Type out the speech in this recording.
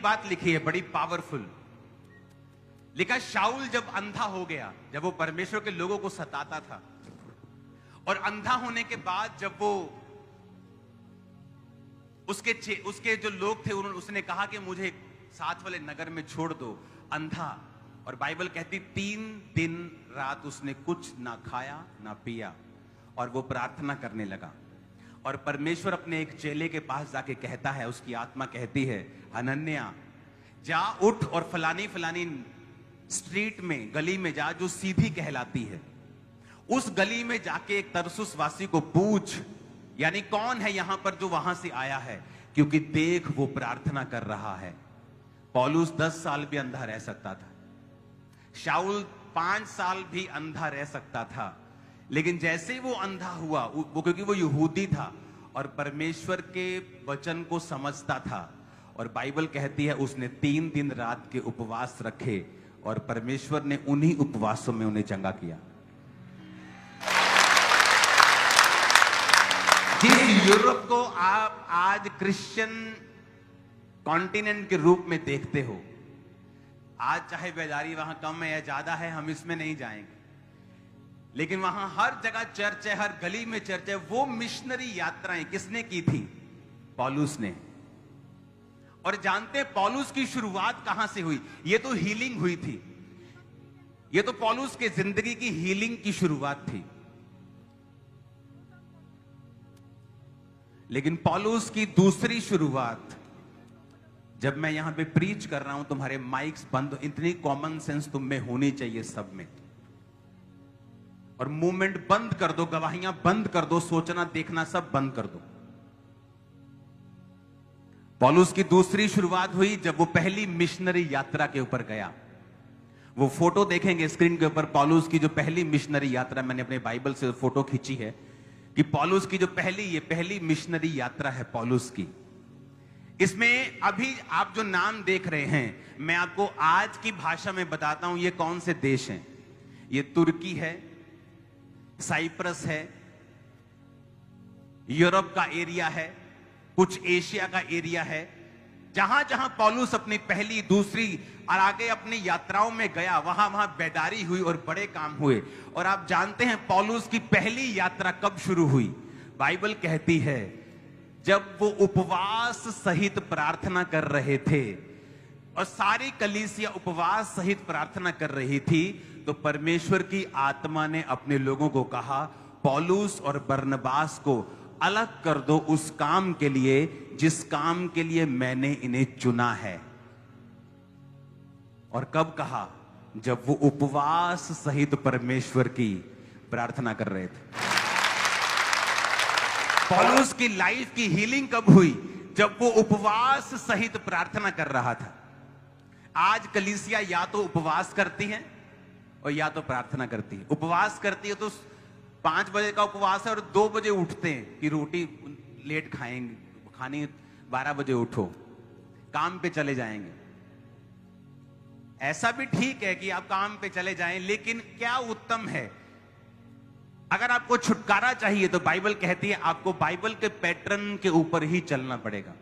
बात लिखी है, बड़ी पावरफुल। लिखा, शाऊल जब अंधा हो गया, जब वो परमेश्वर के लोगों को सताता था, और अंधा होने के बाद जब वो उसके जो लोग थे, उसने कहा कि मुझे साथ वाले नगर में छोड़ दो, अंधा। और बाइबल कहती 3 दिन रात उसने कुछ ना खाया ना पिया, और वो प्रार्थना करने लगा। और परमेश्वर अपने एक चेले के पास जाके कहता है, उसकी आत्मा कहती है, हनन्या जा, उठ और फलानी फलानी स्ट्रीट में, गली में जा जो सीधी कहलाती है, उस गली में जाके एक तरसुस वासी को पूछ, यानी कौन है यहां पर जो वहां से आया है, क्योंकि देख वो प्रार्थना कर रहा है। पौलुस 10 साल भी अंधा रह सकता था, शाऊल 5 साल भी अंधा रह सकता था, लेकिन जैसे वो अंधा हुआ, वो क्योंकि वो यहूदी था और परमेश्वर के वचन को समझता था, और बाइबल कहती है उसने 3 दिन रात के उपवास रखे, और परमेश्वर ने उन्हीं उपवासों में उन्हें चंगा किया। जिस यूरोप को आप आज क्रिश्चियन कॉन्टिनेंट के रूप में देखते हो, आज चाहे बेदारी वहां कम है या ज्यादा है, हम इसमें नहीं जाएंगे, लेकिन वहां हर जगह चर्च है, हर गली में चर्च है। वो मिशनरी यात्राएं किसने की थी? पौलुस ने। और जानते हैं पौलुस की शुरुआत कहां से हुई? ये तो हीलिंग हुई थी, ये तो पौलुस के जिंदगी की हीलिंग की शुरुआत थी। लेकिन पौलुस की दूसरी शुरुआत, जब मैं यहां पे प्रीच कर रहा हूं, तुम्हारे माइक्स बंद, इतनी कॉमन सेंस तुम में होनी चाहिए सब में, और मूवमेंट बंद कर दो, गवाहियां बंद कर दो, सोचना देखना सब बंद कर दो। पौलुस की दूसरी शुरुआत हुई जब वो पहली मिशनरी यात्रा के ऊपर गया। वो फोटो देखेंगे स्क्रीन के ऊपर, पौलुस की जो पहली मिशनरी यात्रा, मैंने अपने बाइबल से फोटो खींची है कि पौलुस की जो पहली मिशनरी यात्रा है पौलुस की। इसमें अभी आप जो नाम देख रहे हैं, मैं आपको आज की भाषा में बताता हूं ये कौन से देश हैं। ये तुर्की है, साइप्रस है, यूरोप का एरिया है, कुछ एशिया का एरिया है। जहां जहां पौलुस अपनी पहली, दूसरी और आगे अपनी यात्राओं में गया, वहां वहां बेदारी हुई और बड़े काम हुए। और आप जानते हैं पौलुस की पहली यात्रा कब शुरू हुई? बाइबल कहती है जब वो उपवास सहित प्रार्थना कर रहे थे, और सारी कलीसिया उपवास सहित प्रार्थना कर रही थी, तो परमेश्वर की आत्मा ने अपने लोगों को कहा, पौलुस और बरनबास को अलग कर दो उस काम के लिए जिस काम के लिए मैंने इन्हें चुना है। और कब कहा? जब वो उपवास सहित परमेश्वर की प्रार्थना कर रहे थे। पौलुस की लाइफ की हीलिंग कब हुई? जब वो उपवास सहित प्रार्थना कर रहा था। आज कलीसिया या तो उपवास करती है और या तो प्रार्थना करती है। उपवास करती है तो 5 बजे का उपवास है और 2 बजे उठते हैं कि रोटी लेट खाएंगे, खानी 12 बजे उठो, काम पे चले जाएंगे। ऐसा भी ठीक है कि आप काम पे चले जाएं, लेकिन क्या उत्तम है? अगर आपको छुटकारा चाहिए तो बाइबल कहती है आपको बाइबल के पैटर्न के ऊपर ही चलना पड़ेगा।